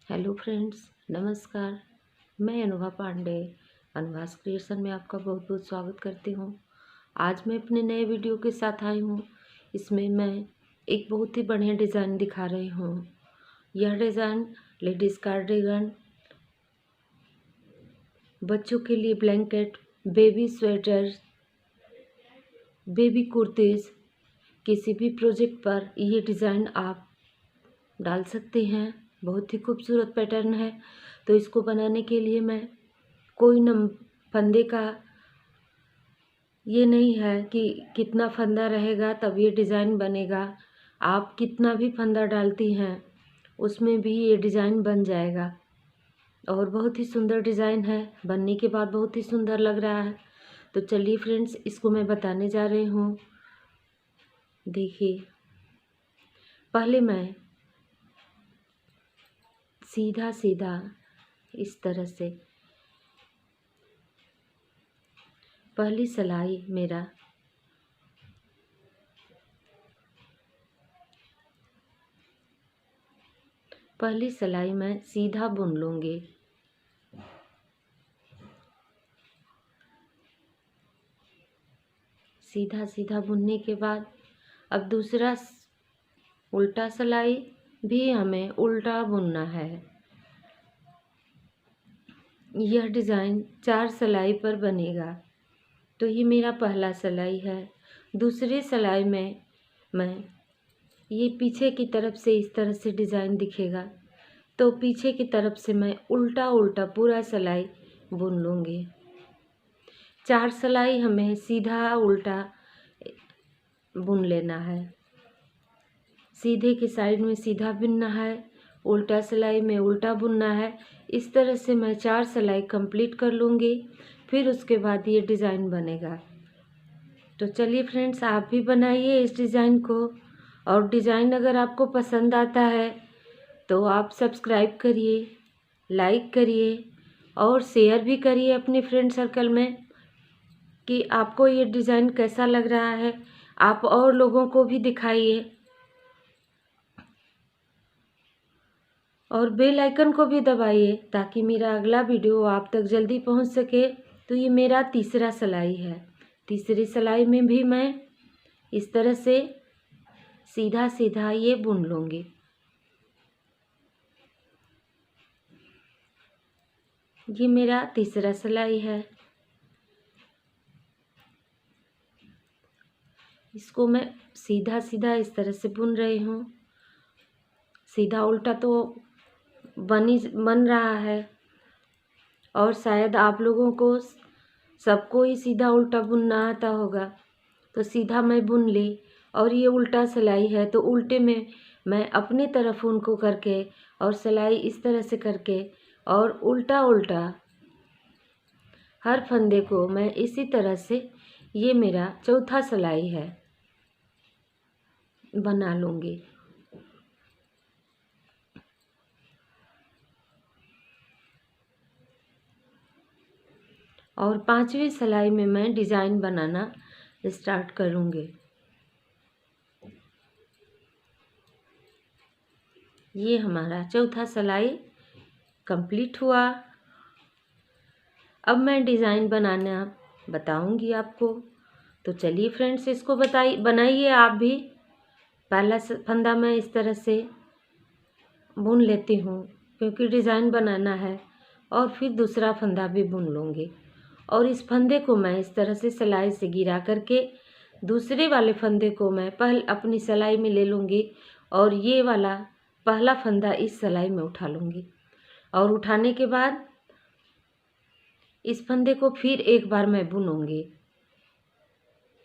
Hello friends, नमस्कार। मैं Anubha Pandey अनवास creation में आपका बहुत बहुत स्वागत करती हूँ। आज मैं अपने नए वीडियो के साथ आई हूँ। इसमें मैं एक बहुत ही बढ़िया डिज़ाइन दिखा रही हूँ। यह डिज़ाइन लेडीज़ कार्डिगन, बच्चों के लिए blanket, baby sweater, baby kurtis, किसी भी प्रोजेक्ट पर ये डिज़ाइन आप डाल सकते हैं। बहुत ही खूबसूरत पैटर्न है। तो इसको बनाने के लिए मैं कोई न फंदे का ये नहीं है कि कितना फंदा रहेगा तब ये डिज़ाइन बनेगा। आप कितना भी फंदा डालती हैं उसमें भी ये डिज़ाइन बन जाएगा और बहुत ही सुंदर डिज़ाइन है। बनने के बाद बहुत ही सुंदर लग रहा है। तो चलिए फ्रेंड्स, इसको मैं बताने जा रही हूँ। देखिए, पहले मैं सीधा सीधा इस तरह से पहली सिलाई मैं सीधा बुन लूँगी। सीधा सीधा बुनने के बाद अब दूसरा उल्टा सिलाई भी हमें उल्टा बुनना है। यह डिज़ाइन 4 सिलाई पर बनेगा। तो ये मेरा पहला सिलाई है। दूसरे सिलाई में मैं ये पीछे की तरफ से इस तरह से डिज़ाइन दिखेगा, तो पीछे की तरफ से मैं उल्टा उल्टा पूरा सिलाई बुन लूँगी। 4 सिलाई हमें सीधा उल्टा बुन लेना है। सीधे की साइड में सीधा बुनना है, उल्टा सिलाई में उल्टा बुनना है। इस तरह से मैं 4 सिलाई कंप्लीट कर लूँगी। फिर उसके बाद ये डिज़ाइन बनेगा। तो चलिए फ्रेंड्स, आप भी बनाइए इस डिज़ाइन को। और डिज़ाइन अगर आपको पसंद आता है तो आप सब्सक्राइब करिए, लाइक करिए और शेयर भी करिए अपने फ्रेंड सर्कल में कि आपको ये डिज़ाइन कैसा लग रहा है। आप और लोगों को भी दिखाइए और बेल आइकन को भी दबाइए ताकि मेरा अगला वीडियो आप तक जल्दी पहुंच सके। तो ये मेरा तीसरा सिलाई है। तीसरी सिलाई में भी मैं इस तरह से सीधा सीधा ये बुन लूँगी। ये मेरा तीसरा सिलाई है। इसको मैं सीधा सीधा इस तरह से बुन रही हूँ। सीधा उल्टा तो बन रहा है और शायद आप लोगों को सबको ही सीधा उल्टा बुनना आता होगा। तो सीधा मैं बुन ली और ये उल्टा सिलाई है तो उल्टे में मैं अपनी तरफ उनको करके और सिलाई इस तरह से करके और उल्टा उल्टा हर फंदे को मैं इसी तरह से, ये मेरा चौथा सिलाई है, बना लूँगी। और 5वीं सिलाई में मैं डिज़ाइन बनाना स्टार्ट करूँगी। ये हमारा चौथा सिलाई कंप्लीट हुआ। अब मैं डिज़ाइन बनाना बताऊँगी आपको। तो चलिए फ्रेंड्स, इसको बनाइए आप भी। पहला फंदा मैं इस तरह से बुन लेती हूँ क्योंकि डिज़ाइन बनाना है और फिर दूसरा फंदा भी बुन लूँगी और इस फंदे को मैं इस तरह से सिलाई से गिरा करके दूसरे वाले फंदे को मैं पहले अपनी सिलाई में ले लूँगी और ये वाला पहला फंदा इस सिलाई में उठा लूँगी और उठाने के बाद इस फंदे को फिर एक बार मैं बुनूँगी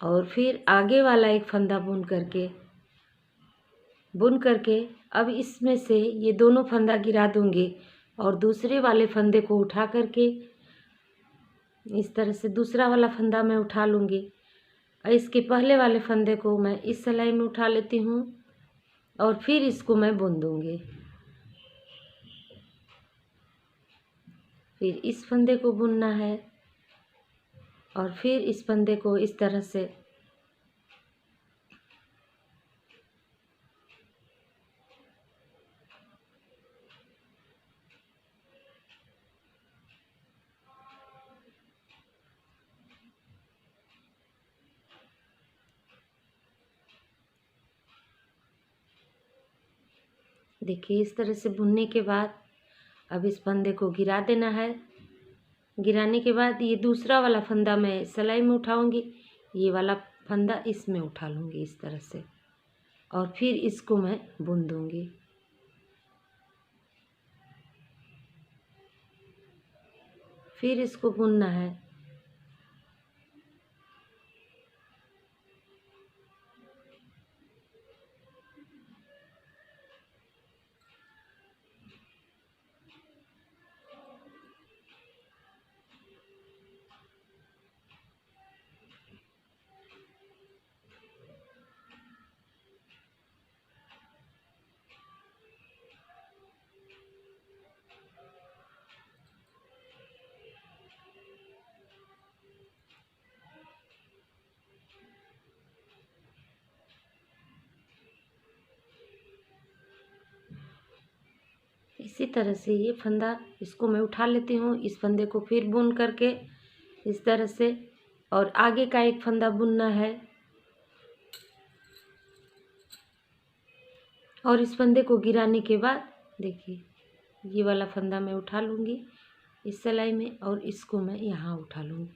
और फिर आगे वाला एक फंदा बुन करके अब इसमें से ये दोनों फंदा गिरा दूँगी और दूसरे वाले फंदे को उठा करके इस तरह से दूसरा वाला फंदा मैं उठा लूँगी और इसके पहले वाले फंदे को मैं इस सिलाई में उठा लेती हूँ और फिर इसको मैं बुन दूँगी। फिर इस फंदे को बुनना है और फिर इस फंदे को इस तरह से देखिए इस तरह से बुनने के बाद अब इस फंदे को गिरा देना है। गिराने के बाद ये दूसरा वाला फंदा मैं सिलाई में उठाऊंगी, ये वाला फंदा इसमें उठा लूँगी इस तरह से, और फिर इसको मैं बुन दूँगी। फिर इसको बुनना है। इसी तरह से ये फंदा इसको मैं उठा लेती हूँ, इस फंदे को फिर बुन करके इस तरह से, और आगे का एक फंदा बुनना है, और इस फंदे को गिराने के बाद देखिए ये वाला फंदा मैं उठा लूँगी इस सिलाई में, और इसको मैं यहाँ उठा लूँगी।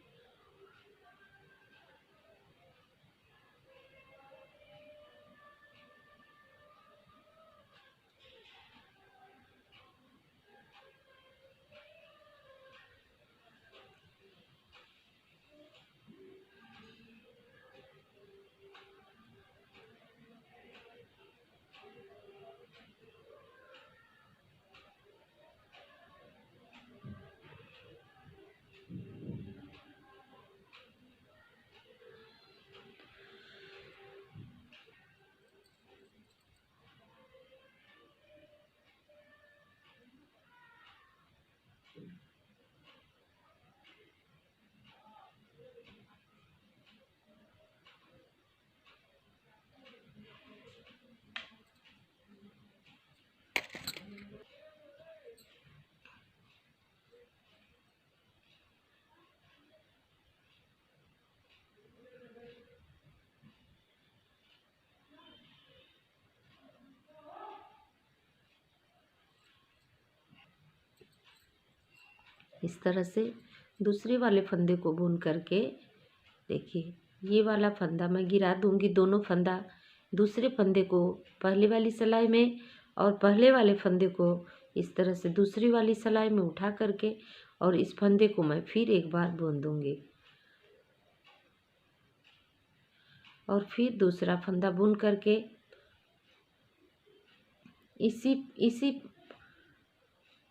इस तरह से दूसरे वाले फंदे को बुन करके देखिए ये वाला फंदा मैं गिरा दूंगी, दोनों फंदा दूसरे फंदे को पहले वाली सिलाई में और पहले वाले फंदे को इस तरह से दूसरी वाली सिलाई में उठा करके, और इस फंदे को मैं फिर एक बार बुन दूंगी, और फिर दूसरा फंदा बुन करके इसी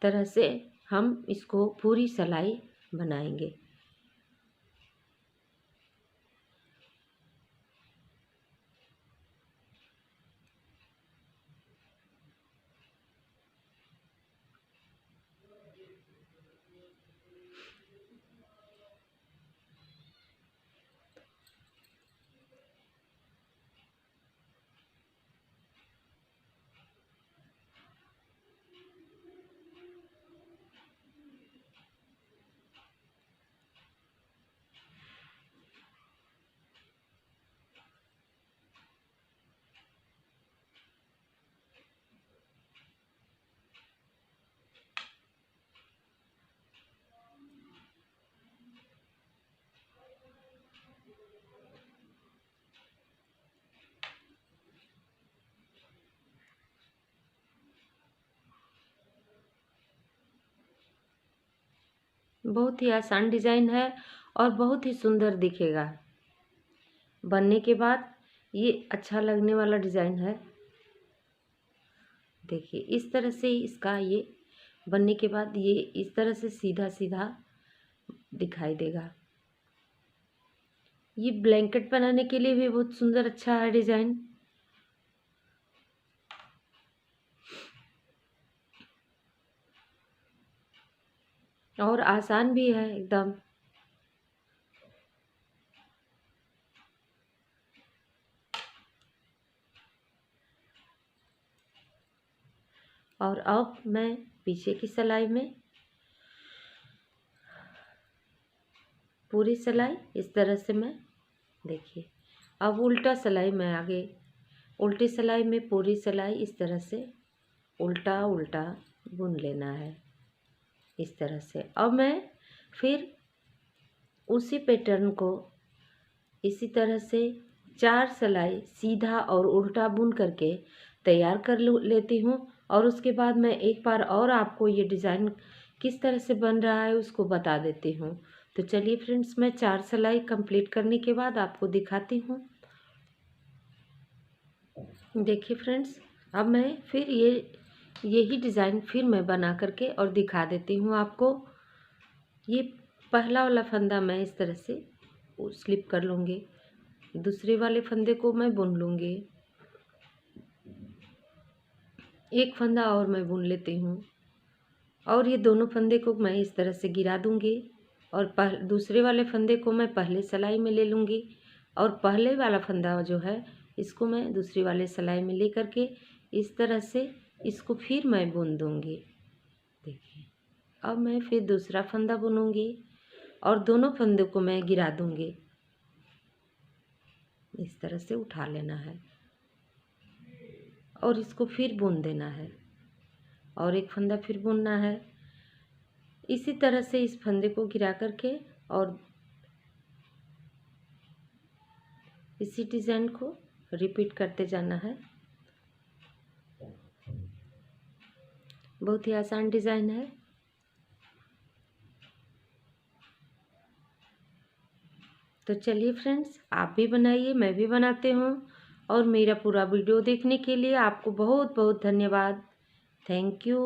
तरह से हम इसको पूरी सिलाई बनाएंगे। बहुत ही आसान डिज़ाइन है और बहुत ही सुंदर दिखेगा। बनने के बाद ये अच्छा लगने वाला डिज़ाइन है। देखिए इस तरह से इसका ये बनने के बाद ये इस तरह से सीधा सीधा दिखाई देगा। ये ब्लैंकेट बनाने के लिए भी बहुत सुंदर अच्छा है डिज़ाइन। और आसान भी है एकदम। और अब मैं पीछे की सिलाई में पूरी सिलाई इस तरह से मैं देखिए, अब उल्टा सिलाई में आगे उल्टी सिलाई में पूरी सिलाई इस तरह से उल्टा उल्टा बुन लेना है इस तरह से। अब मैं फिर उसी पैटर्न को इसी तरह से 4 सिलाई सीधा और उल्टा बुन करके तैयार कर लेती हूँ। और उसके बाद मैं एक बार और आपको ये डिज़ाइन किस तरह से बन रहा है उसको बता देती हूँ। तो चलिए फ्रेंड्स, मैं 4 सिलाई कंप्लीट करने के बाद आपको दिखाती हूँ। देखिए फ्रेंड्स, अब मैं फिर यही डिज़ाइन फिर मैं बना करके और दिखा देती हूँ आपको। ये पहला वाला फंदा मैं इस तरह से स्लिप कर लूँगी, दूसरे वाले फंदे को मैं बुन लूँगी, एक फंदा और मैं बुन लेती हूँ और ये दोनों फंदे को मैं इस तरह से गिरा दूँगी और दूसरे वाले फंदे को मैं पहले सिलाई में ले लूँगी और पहले वाला फंदा जो है इसको मैं दूसरी वाले सिलाई में ले करके इस तरह से इसको फिर मैं बुन दूँगी। देखिए, अब मैं फिर दूसरा फंदा बुनूँगी और दोनों फंदों को मैं गिरा दूँगी। इस तरह से उठा लेना है और इसको फिर बुन देना है और एक फंदा फिर बुनना है। इसी तरह से इस फंदे को गिरा करके और इसी डिज़ाइन को रिपीट करते जाना है। बहुत ही आसान डिज़ाइन है। तो चलिए फ्रेंड्स, आप भी बनाइए, मैं भी बनाते हूँ। और मेरा पूरा वीडियो देखने के लिए आपको बहुत बहुत धन्यवाद। Thank you.